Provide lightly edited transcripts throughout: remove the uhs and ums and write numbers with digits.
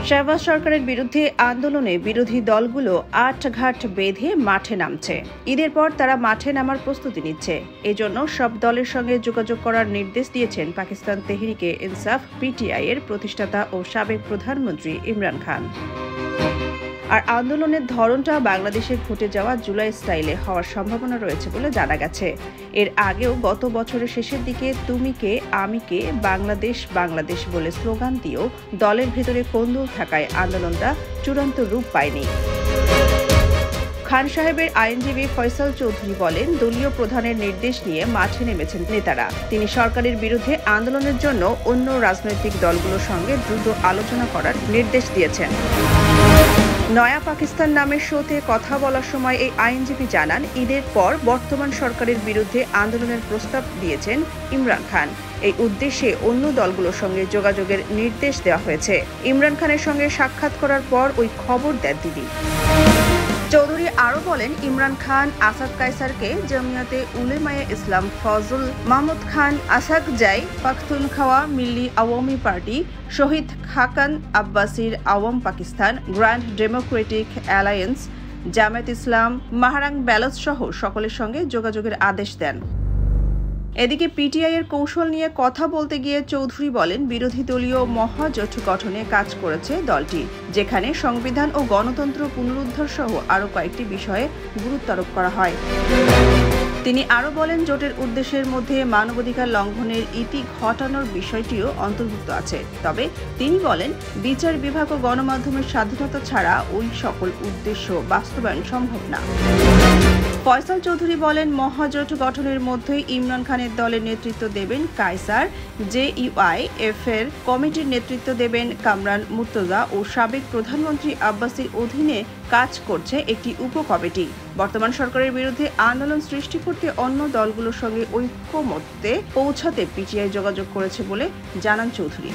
শাহবাজ সরকারের বিরুদ্ধে আন্দোলনে বিরোধী দলগুলো আটঘাট বেঁধে মাঠে নামছে। ঈদের পর তারা মাঠে নামার প্রস্তুতি নিচ্ছে। এজন্য সব দলের সঙ্গে যোগাযোগ করার নির্দেশ দিয়েছেন পাকিস্তান তেহরিকে ইনসাফ পিটিআই এর প্রতিষ্ঠাতা ও সাবেক প্রধানমন্ত্রী ইমরান খান। আর আন্দোলনের ধরনটা বাংলাদেশে ঘটে যাওয়া জুলাই স্টাইলে হওয়ার সম্ভাবনা রয়েছে বলে জানা গেছে। এর আগেও গত বছরের শেষের দিকে তুমি কে আমি কে বাংলাদেশ বাংলাদেশ বলে স্লোগান দিয়েও দলের ভেতরে কোন্দল থাকায় আন্দোলনটা চূড়ান্ত রূপ পায়নি। খান সাহেবের আইনজীবী ফয়সাল চৌধুরী বলেন, দলীয় প্রধানের নির্দেশ নিয়ে মাঠে নেমেছেন নেতারা। তিনি সরকারের বিরুদ্ধে আন্দোলনের জন্য অন্য রাজনৈতিক দলগুলোর সঙ্গে দ্রুত আলোচনা করার নির্দেশ দিয়েছেন। নয়া পাকিস্তান নামের শোতে কথা বলার সময় এই আইনজীবী জানান, ঈদের পর বর্তমান সরকারের বিরুদ্ধে আন্দোলনের প্রস্তাব দিয়েছেন ইমরান খান। এই উদ্দেশ্যে অন্য দলগুলোর সঙ্গে যোগাযোগের নির্দেশ দেওয়া হয়েছে। ইমরান খানের সঙ্গে সাক্ষাৎ করার পর ওই খবর দেন তিনি। চৌধুরী আরও বলেন, ইমরান খান আসাদ কায়সারকে জমিয়াতে উলেমায়ে ইসলাম ফজল মাহমুদ খান আসাকজাই পাখতুনখাওয়া মিল্লি আওয়ামী পার্টি শহীদ খাকান আব্বাসির Awam Pakistan grand democratic alliance Jamaat Islam Mahrang Baloch সহ সকলের সঙ্গে যোগাযোগের আদেশ দেন। এদিকে পিটিআই এর কৌশল নিয়ে কথা বলতে গিয়ে চৌধুরী বলেন, বিরোধী দলীয় মহাজোট গঠনে কাজ করেছে দলটি, যেখানে সংবিধান ও গণতন্ত্র পুনরুদ্ধার সহ আরও কয়েকটি বিষয়ে গুরুত্ব আরোপ করা হয়। তিনি আরও বলেন, জোটের উদ্দেশ্যের মধ্যে মানবাধিকার লঙ্ঘনের ইতি ঘটানোর বিষয়টিও অন্তর্ভুক্ত আছে। তবে তিনি বলেন, বিচার বিভাগ ও গণমাধ্যমের স্বাধীনতা ছাড়া ওই সকল উদ্দেশ্য বাস্তবায়ন সম্ভব না। ফয়সাল চৌধুরী বলেন, মহাজোট গঠনের মধ্যেই ইমরান খানের দলের নেতৃত্ব দেবেন কায়সার, জেইউআইএফ এর কমিটির নেতৃত্ব দেবেন কামরান মুর্তজা ও সাবেক প্রধানমন্ত্রী আব্বাসির অধীনে কাজ করছে একটি উপকমিটি। বর্তমান সরকারের বিরুদ্ধে আন্দোলন সৃষ্টি করতে অন্য দলগুলোর সঙ্গে ঐক্যমত্যে পৌঁছাতে পিটিআই যোগাযোগ করেছে বলে জানান চৌধুরী।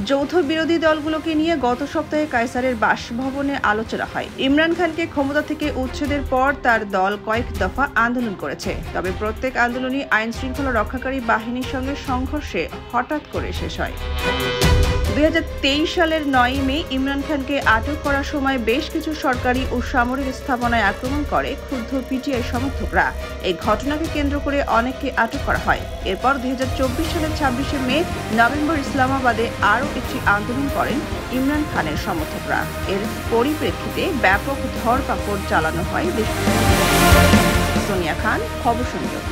যৌথ বিরোধী দলগুলোকে নিয়ে গত সপ্তাহে কায়সারের বাসভবনে আলোচনা হয়। ইমরান খানকে ক্ষমতা থেকে উচ্ছেদের পর তার দল কয়েক দফা আন্দোলন করেছে। তবে প্রত্যেক আন্দোলনই আইন শৃঙ্খলা রক্ষাকারী বাহিনীর সঙ্গে সংঘর্ষে হঠাৎ করে শেষ হয়। 2023 সালের 9 মে ইমরান খানকে আটক করার সময় বেশ কিছু সরকারি ও সামরিক স্থাপনায় আক্রমণ করে ক্ষুব্ধ পিটিআই সমর্থকরা। এই ঘটনাকে কেন্দ্র করে অনেককে আটক করা হয়। এরপর 2024 সালের 26 মে নভেম্বর ইসলামাবাদে আরও একটি আন্দোলন করেন ইমরান খানের সমর্থকরা। এর পরিপ্রেক্ষিতে ব্যাপক ধরপাকড় চালানো হয়। সোনিয়া খান, খবর সংযোগ।